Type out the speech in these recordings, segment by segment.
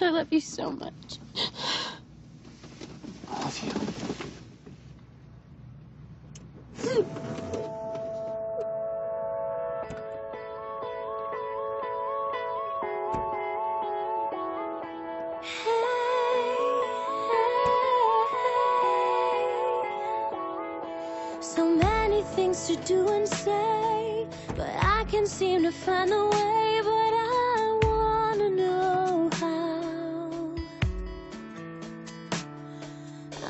I love you so much. I love you. So many things to do and say, but I can't seem to find the way. But I wanna know how.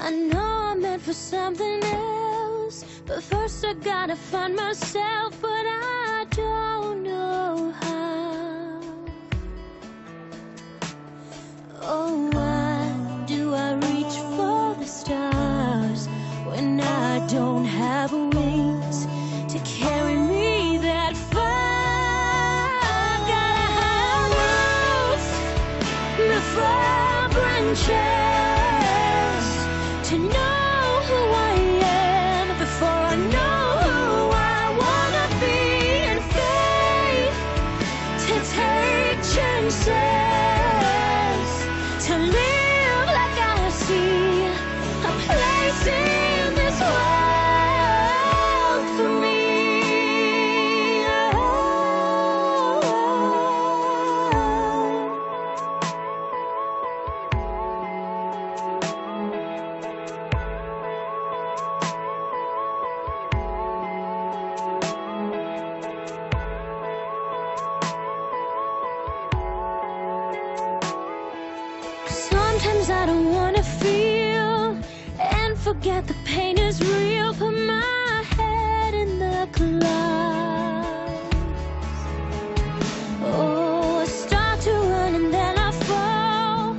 I know I'm meant for something else, but first I gotta find myself. But I don't know how. Oh, why do I reach for the stars when I don't have wings to carry me that far? Gotta have roots before branches to know who I am before I know who I wanna be, and faith to take chances, to live like I see a place in this world for me. Sometimes I don't wanna feel and forget the pain is real. Put my head in the clouds. Oh, I start to run and then I fall,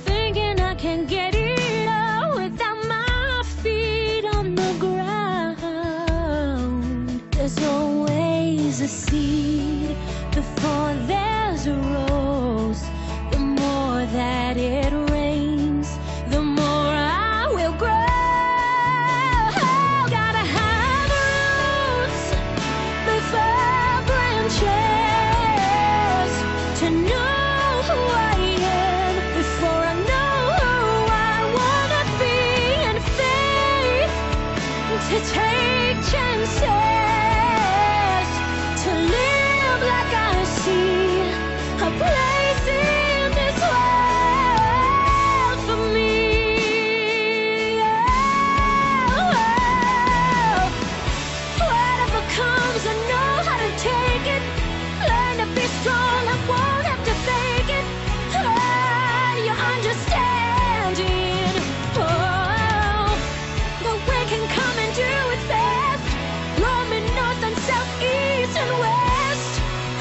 thinking I can get it all without my feet on the ground. There's always a seed before there's a rose. The more that it rains, the more I will grow. Gotta have roots before branches to know who I am before I know who I wanna be, and faith to take chances, to live like I see a place in this world for me. Whatever comes, I know how to take it. Learn to be strong, I won't have to fake it. You understanding? Oh, the wind can come and do its best, roaming north and south, east and west.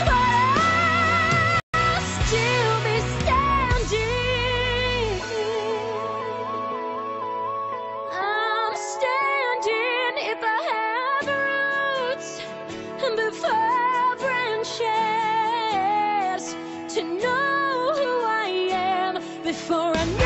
But I'll still be standing. I'm standing if I have roots before branches to know who I am before I know